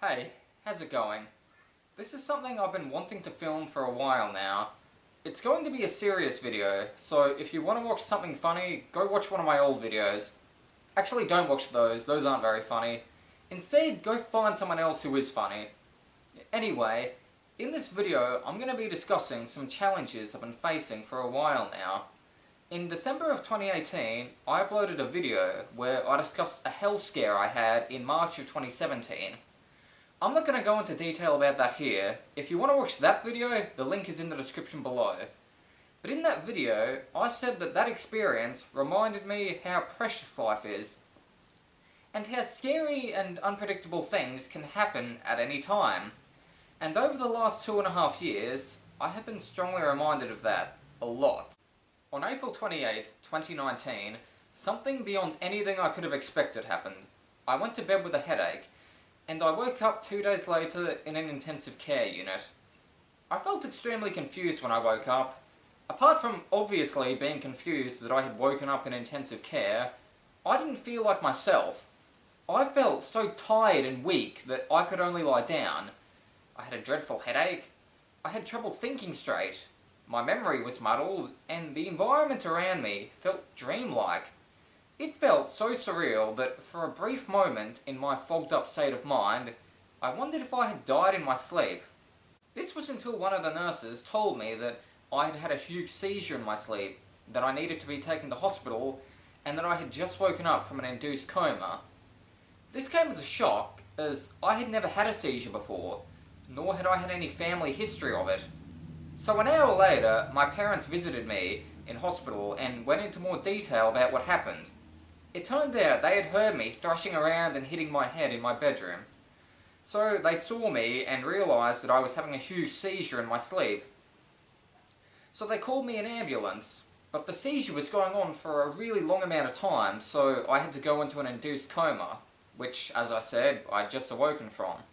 Hey, how's it going? This is something I've been wanting to film for a while now. It's going to be a serious video, so if you want to watch something funny, go watch one of my old videos. Actually, don't watch those aren't very funny. Instead, go find someone else who is funny. Anyway, in this video, I'm going to be discussing some challenges I've been facing for a while now. In December of 2018, I uploaded a video where I discussed a health scare I had in March of 2017. I'm not going to go into detail about that here. If you want to watch that video, the link is in the description below. But in that video, I said that experience reminded me how precious life is, and how scary and unpredictable things can happen at any time. And over the last 2.5 years, I have been strongly reminded of that, a lot. On April 28, 2019, something beyond anything I could have expected happened. I went to bed with a headache, and I woke up 2 days later in an intensive care unit. I felt extremely confused when I woke up. Apart from obviously being confused that I had woken up in intensive care, I didn't feel like myself. I felt so tired and weak that I could only lie down. I had a dreadful headache. I had trouble thinking straight. My memory was muddled, and the environment around me felt dreamlike. It felt so surreal that for a brief moment in my fogged up state of mind, I wondered if I had died in my sleep. This was until one of the nurses told me that I had had a huge seizure in my sleep, that I needed to be taken to hospital, and that I had just woken up from an induced coma. This came as a shock, as I had never had a seizure before, nor had I had any family history of it. So an hour later, my parents visited me in hospital and went into more detail about what happened. It turned out they had heard me thrashing around and hitting my head in my bedroom. So they saw me and realised that I was having a huge seizure in my sleep. So they called me an ambulance, but the seizure was going on for a really long amount of time, so I had to go into an induced coma, which, as I said, I'd just awoken from.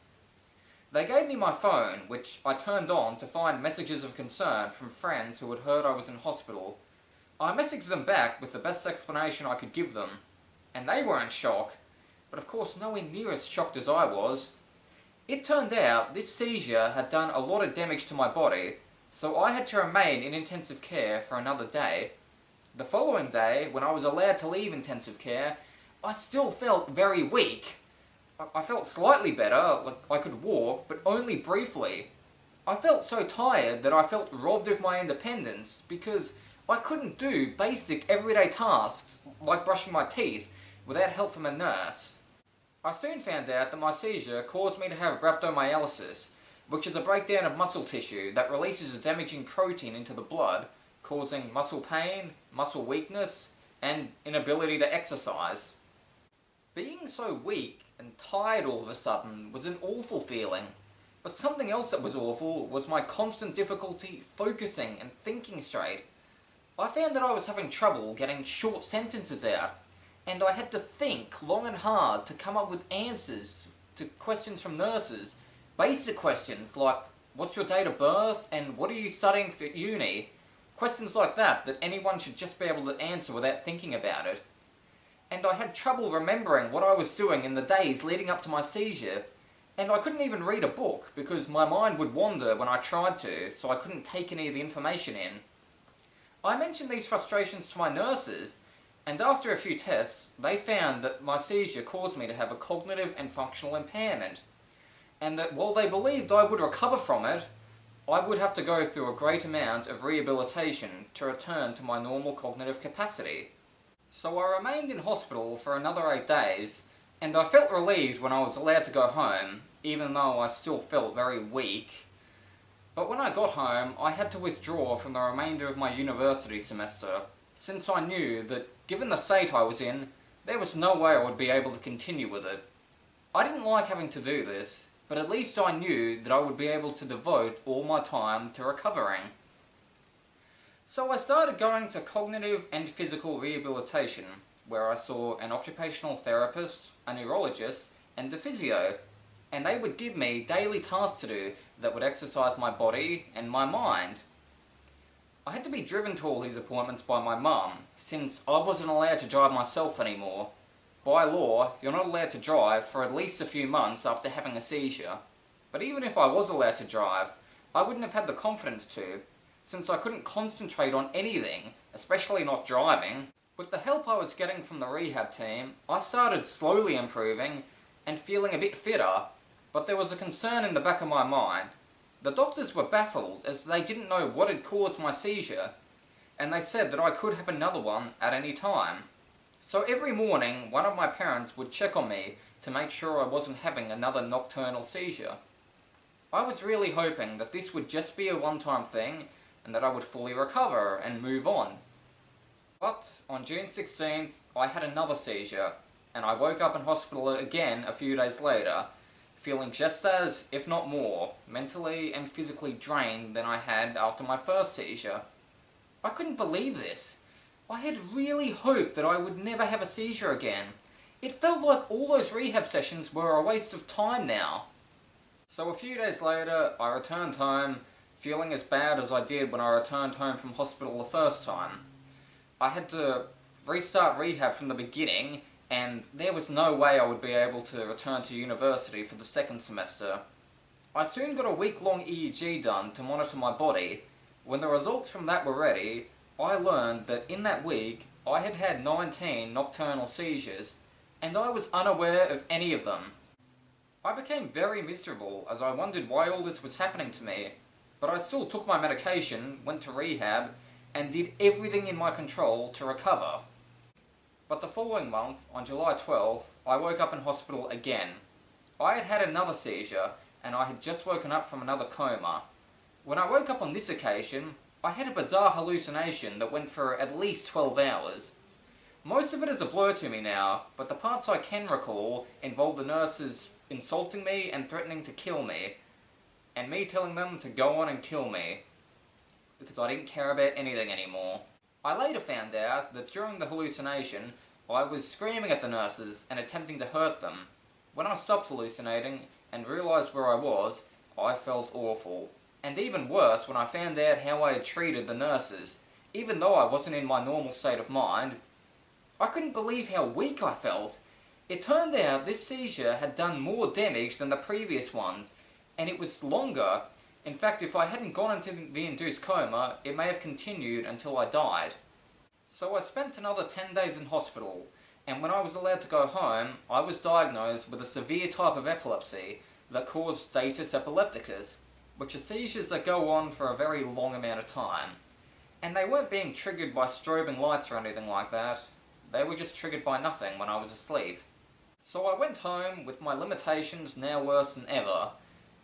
They gave me my phone, which I turned on to find messages of concern from friends who had heard I was in hospital. I messaged them back with the best explanation I could give them, and they were in shock, but of course nowhere near as shocked as I was. It turned out this seizure had done a lot of damage to my body, so I had to remain in intensive care for another day. The following day, when I was allowed to leave intensive care, I still felt very weak. I felt slightly better, like I could walk, but only briefly. I felt so tired that I felt robbed of my independence because I couldn't do basic everyday tasks, like brushing my teeth, without help from a nurse. I soon found out that my seizure caused me to have rhabdomyolysis, which is a breakdown of muscle tissue that releases a damaging protein into the blood, causing muscle pain, muscle weakness, and inability to exercise. Being so weak and tired all of a sudden was an awful feeling, but something else that was awful was my constant difficulty focusing and thinking straight. I found that I was having trouble getting short sentences out, and I had to think long and hard to come up with answers to questions from nurses. Basic questions like, what's your date of birth and what are you studying for at uni? Questions like that anyone should just be able to answer without thinking about it. And I had trouble remembering what I was doing in the days leading up to my seizure, and I couldn't even read a book because my mind would wander when I tried to, so I couldn't take any of the information in. I mentioned these frustrations to my nurses, and after a few tests, they found that my seizure caused me to have a cognitive and functional impairment, and that while they believed I would recover from it, I would have to go through a great amount of rehabilitation to return to my normal cognitive capacity. So I remained in hospital for another 8 days, and I felt relieved when I was allowed to go home, even though I still felt very weak. But when I got home, I had to withdraw from the remainder of my university semester, since I knew that, given the state I was in, there was no way I would be able to continue with it. I didn't like having to do this, but at least I knew that I would be able to devote all my time to recovering. So I started going to cognitive and physical rehabilitation, where I saw an occupational therapist, a neurologist, and a physio, and they would give me daily tasks to do that would exercise my body and my mind. I had to be driven to all these appointments by my mum, since I wasn't allowed to drive myself anymore. By law, you're not allowed to drive for at least a few months after having a seizure. But even if I was allowed to drive, I wouldn't have had the confidence to, since I couldn't concentrate on anything, especially not driving. With the help I was getting from the rehab team, I started slowly improving and feeling a bit fitter, but there was a concern in the back of my mind. The doctors were baffled as they didn't know what had caused my seizure, and they said that I could have another one at any time. So every morning, one of my parents would check on me to make sure I wasn't having another nocturnal seizure. I was really hoping that this would just be a one-time thing and that I would fully recover and move on. But on June 16th, I had another seizure, and I woke up in hospital again a few days later, feeling just as, if not more, mentally and physically drained than I had after my first seizure. I couldn't believe this. I had really hoped that I would never have a seizure again. It felt like all those rehab sessions were a waste of time now. So a few days later, I returned home, feeling as bad as I did when I returned home from hospital the first time. I had to restart rehab from the beginning, and there was no way I would be able to return to university for the second semester. I soon got a week-long EEG done to monitor my body. When the results from that were ready, I learned that in that week, I had had 19 nocturnal seizures, and I was unaware of any of them. I became very miserable as I wondered why all this was happening to me, but I still took my medication, went to rehab, and did everything in my control to recover. But the following month, on July 12th, I woke up in hospital again. I had had another seizure, and I had just woken up from another coma. When I woke up on this occasion, I had a bizarre hallucination that went for at least 12 hours. Most of it is a blur to me now, but the parts I can recall involve the nurses insulting me and threatening to kill me, and me telling them to go on and kill me, because I didn't care about anything anymore. I later found out that during the hallucination, I was screaming at the nurses and attempting to hurt them. When I stopped hallucinating and realised where I was, I felt awful. And even worse when I found out how I had treated the nurses, even though I wasn't in my normal state of mind. I couldn't believe how weak I felt. It turned out this seizure had done more damage than the previous ones, and it was longer. In fact, if I hadn't gone into the induced coma, it may have continued until I died. So I spent another 10 days in hospital, and when I was allowed to go home, I was diagnosed with a severe type of epilepsy that caused status epilepticus, which are seizures that go on for a very long amount of time. And they weren't being triggered by strobing lights or anything like that. They were just triggered by nothing when I was asleep. So I went home with my limitations now worse than ever,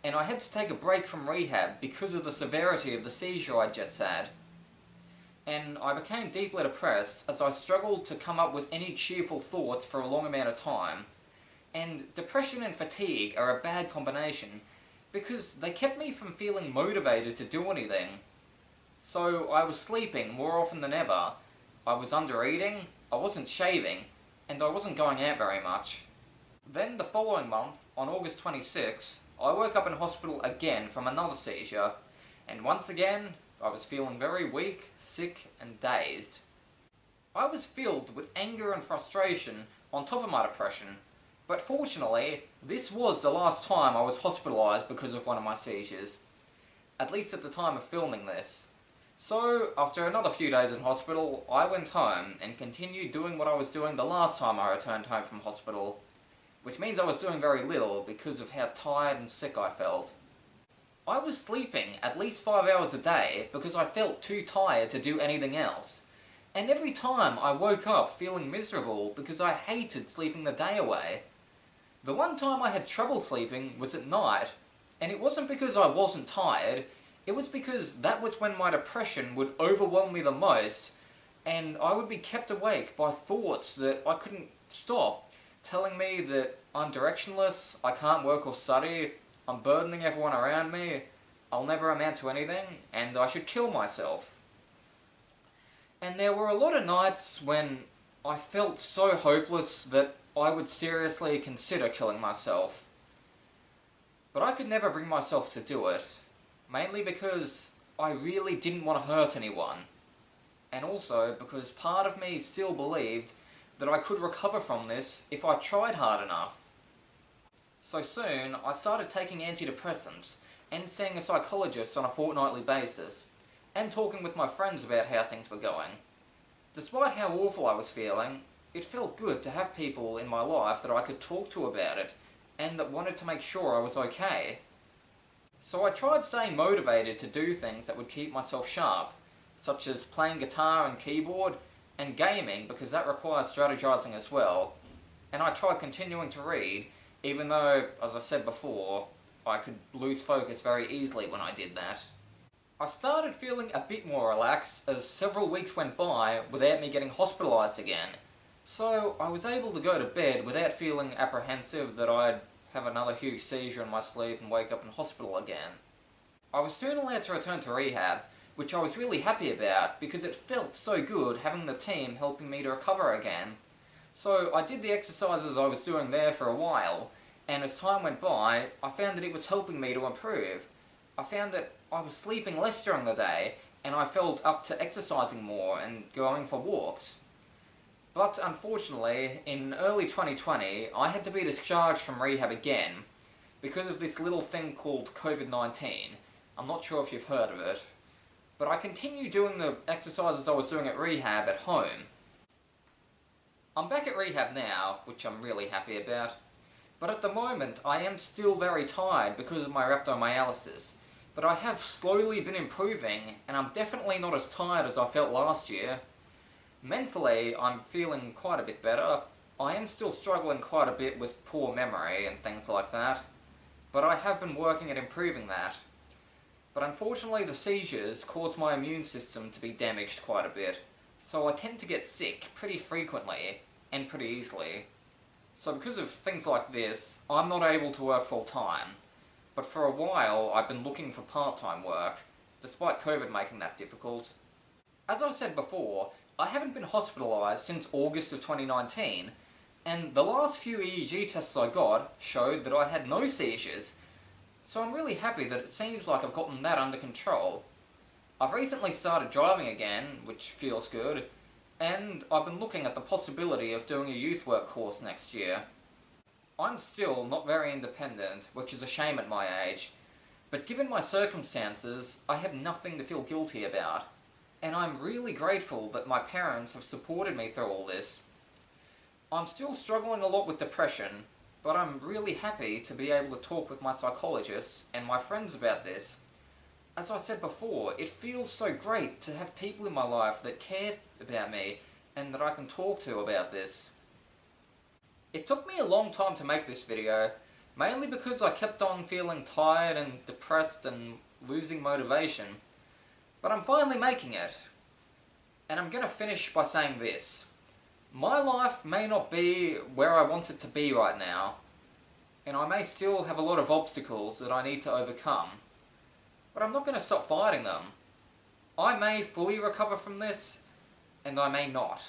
and I had to take a break from rehab because of the severity of the seizure I'd just had. And I became deeply depressed as I struggled to come up with any cheerful thoughts for a long amount of time. And depression and fatigue are a bad combination, because they kept me from feeling motivated to do anything. So I was sleeping more often than ever, I was under-eating, I wasn't shaving, and I wasn't going out very much. Then the following month, on August 26th, I woke up in hospital again from another seizure, and once again, I was feeling very weak, sick, and dazed. I was filled with anger and frustration on top of my depression, but fortunately, this was the last time I was hospitalized because of one of my seizures, at least at the time of filming this. So, after another few days in hospital, I went home and continued doing what I was doing the last time I returned home from hospital, which means I was doing very little because of how tired and sick I felt. I was sleeping at least 5 hours a day because I felt too tired to do anything else. And every time I woke up feeling miserable because I hated sleeping the day away. The one time I had trouble sleeping was at night, and it wasn't because I wasn't tired, it was because that was when my depression would overwhelm me the most, and I would be kept awake by thoughts that I couldn't stop, telling me that I'm directionless, I can't work or study, I'm burdening everyone around me, I'll never amount to anything, and I should kill myself. And there were a lot of nights when I felt so hopeless that I would seriously consider killing myself. But I could never bring myself to do it, mainly because I really didn't want to hurt anyone, and also because part of me still believed that I could recover from this if I tried hard enough. So soon, I started taking antidepressants and seeing a psychologist on a fortnightly basis, and talking with my friends about how things were going. Despite how awful I was feeling, it felt good to have people in my life that I could talk to about it, and that wanted to make sure I was okay. So I tried staying motivated to do things that would keep myself sharp, such as playing guitar and keyboard, and gaming because that requires strategizing as well. And I tried continuing to read, even though, as I said before, I could lose focus very easily when I did that. I started feeling a bit more relaxed as several weeks went by without me getting hospitalized again, so I was able to go to bed without feeling apprehensive that I'd have another huge seizure in my sleep and wake up in hospital again. I was soon allowed to return to rehab, which I was really happy about because it felt so good having the team helping me to recover again. So I did the exercises I was doing there for a while, and as time went by, I found that it was helping me to improve. I found that I was sleeping less during the day, and I felt up to exercising more and going for walks. But unfortunately, in early 2020, I had to be discharged from rehab again because of this little thing called COVID-19. I'm not sure if you've heard of it, but I continued doing the exercises I was doing at rehab at home. I'm back at rehab now, which I'm really happy about, but at the moment I am still very tired because of my rhabdomyolysis, but I have slowly been improving, and I'm definitely not as tired as I felt last year. Mentally, I'm feeling quite a bit better. I am still struggling quite a bit with poor memory and things like that, but I have been working at improving that. But unfortunately the seizures cause my immune system to be damaged quite a bit, so I tend to get sick pretty frequently and pretty easily. So because of things like this, I'm not able to work full time. But for a while, I've been looking for part-time work, despite COVID making that difficult. As I said before, I haven't been hospitalized since August of 2019, and the last few EEG tests I got showed that I had no seizures, so I'm really happy that it seems like I've gotten that under control. I've recently started driving again, which feels good, and I've been looking at the possibility of doing a youth work course next year. I'm still not very independent, which is a shame at my age, but given my circumstances, I have nothing to feel guilty about, and I'm really grateful that my parents have supported me through all this. I'm still struggling a lot with depression, but I'm really happy to be able to talk with my psychologists and my friends about this. As I said before, it feels so great to have people in my life that care about me and that I can talk to about this. It took me a long time to make this video, mainly because I kept on feeling tired and depressed and losing motivation. But I'm finally making it. And I'm gonna finish by saying this. My life may not be where I want it to be right now, and I may still have a lot of obstacles that I need to overcome. But I'm not gonna stop fighting them. I may fully recover from this, and I may not.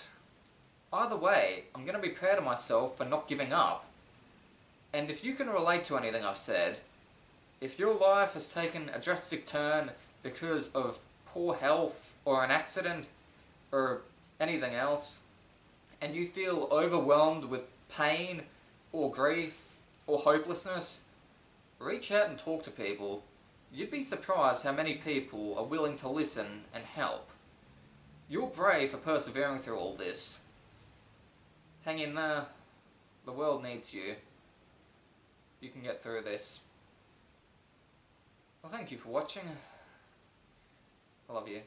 Either way, I'm going to be proud of myself for not giving up. And if you can relate to anything I've said, if your life has taken a drastic turn because of poor health or an accident or anything else, and you feel overwhelmed with pain or grief or hopelessness, reach out and talk to people. You'd be surprised how many people are willing to listen and help. You're brave for persevering through all this. Hang in there. The world needs you. You can get through this. Well, thank you for watching. I love you.